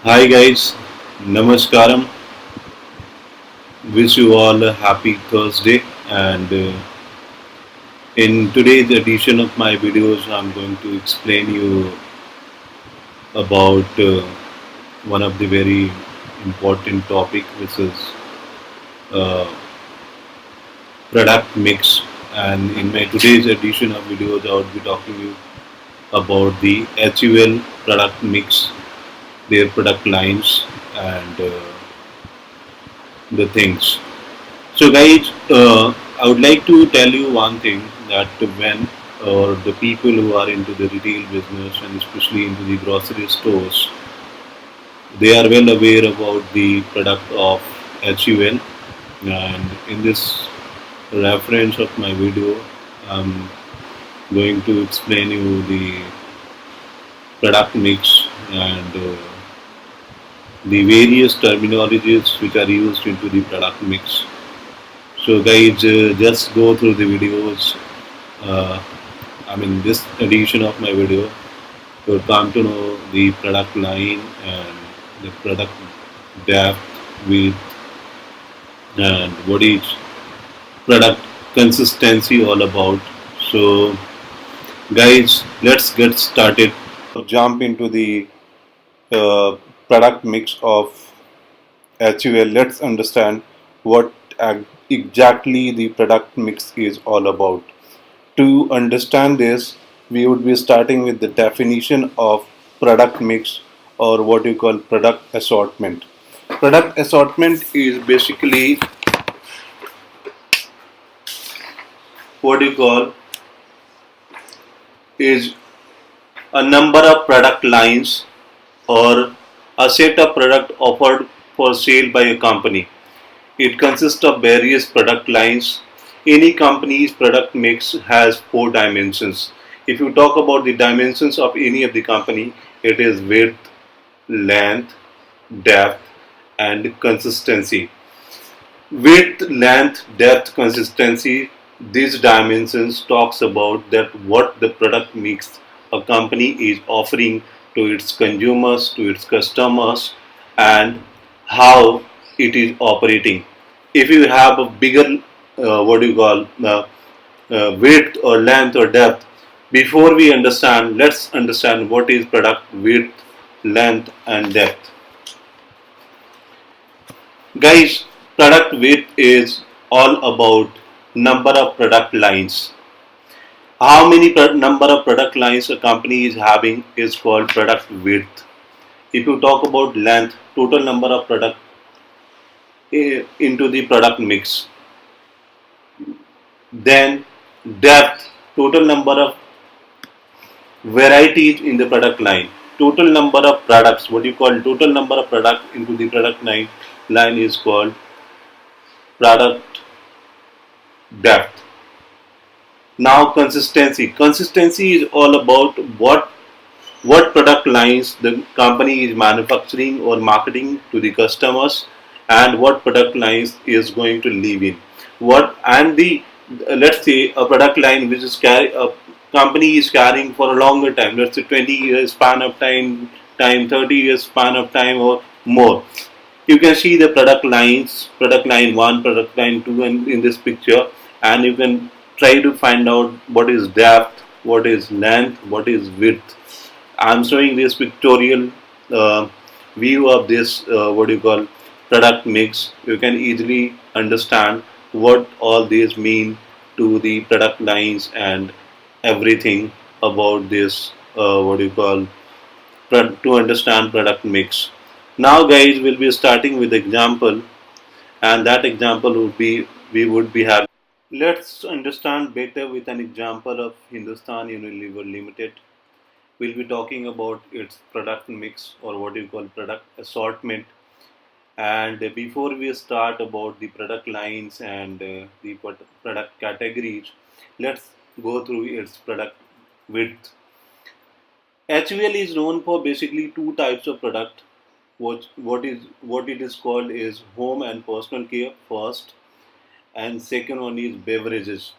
Hi guys, Namaskaram. Wish you all a happy Thursday. And in today's edition of my videos, I'm going to explain you about one of the very important topic, which is uh, product mix. And in my today's edition of videos, I would be talking to you about the HUL product mix, their product lines, and the things. So, guys, I would like to tell you one thing that when or the people who are into the retail business and especially into the grocery stores, they are well aware about the product of HUL. And in this reference of my video, I'm going to explain you the product mix and the various terminologies which are used into the product mix. So, guys, just go through the videos. Uh, this edition of my video, you'll come to know the product line and the product depth, width, and what is product consistency all about. So, guys, let's get started. Jump into the uh, product mix of HUL. Let's understand what exactly the product mix is all about. To understand this, we would be starting with the definition of product mix or what you call product assortment. Product assortment is basically what you call is a number of product lines or a set of product offered for sale by a company. It consists of various product lines. Any company's product mix has four dimensions. If you talk about the dimensions of any of the company, it is width, length, depth, and consistency. Width, length, depth, consistency, these dimensions talks about that what the product mix a company is offering to its consumers, to its customers, and how it is operating. If you have a bigger, what do you call, width or length or depth, before we understand, let's understand what is product width, length, and depth. Guys, product width is all about number of product lines. How many number of product lines a company is having is called product width. If you talk about length, total number of product into the product mix. Then depth, total number of varieties in the product line. Total number of products, what you call total number of product into the product line is called product depth. Now consistency. Consistency is all about what product lines the company is manufacturing or marketing to the customers and what product lines is going to live in. What and the let's say a product line which is a company is carrying for a longer time, let's say 20 years span of time 30 years span of time or more. You can see the product line 1, product line 2 and in this picture, and you can try to find out what is depth, what is length, what is width. I'm showing this pictorial view of this what do you call product mix. You can easily understand what all these mean to the product lines and everything about this what do you call to understand product mix. Now, guys, we'll be starting with example, and that example would be we would be having. Let's understand better with an example of Hindustan Unilever Limited. We'll be talking about its product mix or what you call product assortment. And before we start about the product lines and the product categories, let's go through its product width. HUL is known for basically two types of product. What it is called is home and personal care first, and second one is beverages.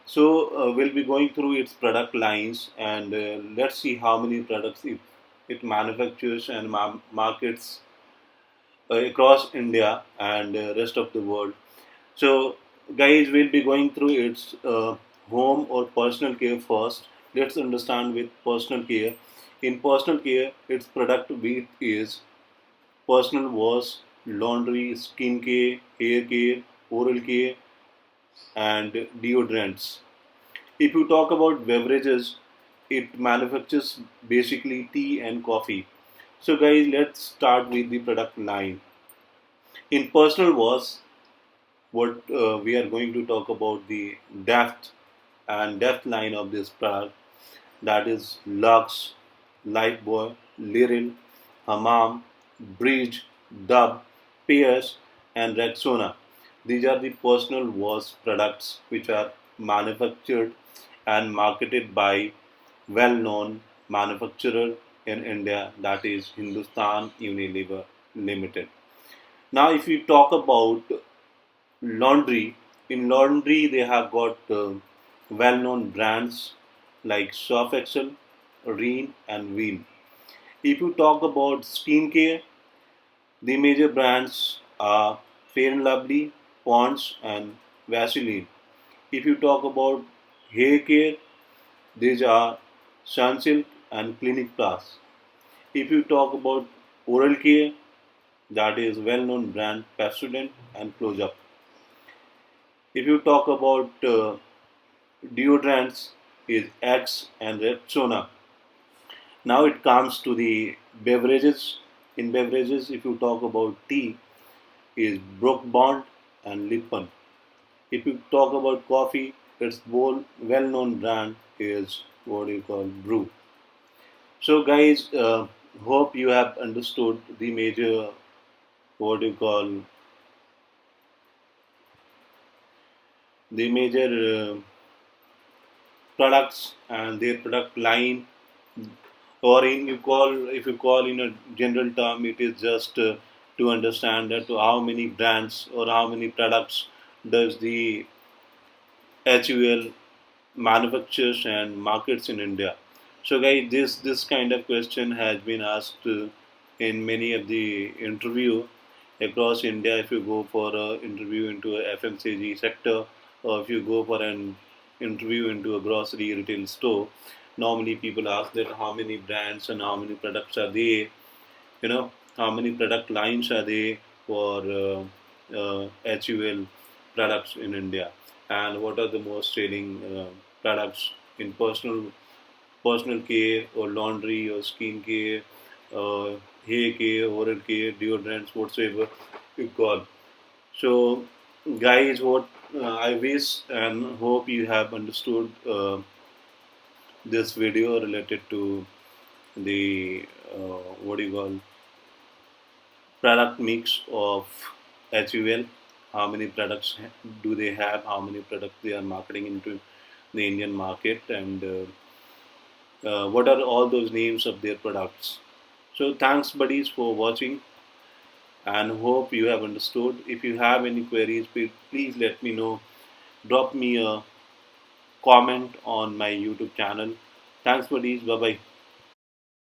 So we'll be going through its product lines and let's see how many products it manufactures and markets across India and rest of the world. So, guys, we'll be going through its home or personal care first. Let's understand with personal care. In personal care, its product with is personal wash, laundry, skin care, hair care, oral care, and deodorants. If you talk about beverages, it manufactures basically tea and coffee. So, guys, let's start with the product line. In personal wash, what we are going to talk about the depth line of this product, that is Lux, Lifebuoy, Liril, Hamam, Bridge, Dub, Pierce, and Rexona. These are the personal wash products which are manufactured and marketed by well-known manufacturer in India, that is Hindustan Unilever Limited. Now, if you talk about laundry, in laundry they have got well-known brands like Surf Excel, Reen, and Wheel. If you talk about skincare, the major brands are Fair and Lovely, Pond's, and Vaseline. If you talk about hair care, these are Sunsilk and Clinic Plus. If you talk about oral care, that is well-known brand Pepsodent and Close Up. If you talk about deodorants, is X and Rexona. Now it comes to the beverages. In beverages, if you talk about tea, is Brook Bond and Lipton. If you talk about coffee, its well-known brand is what you call Brew. So, guys, hope you have understood the major what you call the major products and their product line, or in you call if you call in a general term, it is just to understand that how many brands or how many products does the HUL manufactures and markets in India. So, guys, this kind of question has been asked in many of the interview across India. If you go for an interview into a FMCG sector, or if you go for an interview into a grocery retail store, normally people ask that how many brands and how many products are they, how many product lines are they for HUL products in India, and what are the most selling products in personal care or laundry or skin care, hair care, oral care, deodorants, whatsoever you call. So, guys, what I wish and hope you have understood this video related to the what do you call product mix of HUL. How many products do they have? How many products they are marketing into the Indian market, and what are all those names of their products? So, thanks, buddies, for watching, and hope you have understood. If you have any queries, please let me know. Drop me a comment on my YouTube channel. Thanks, buddies. Bye bye.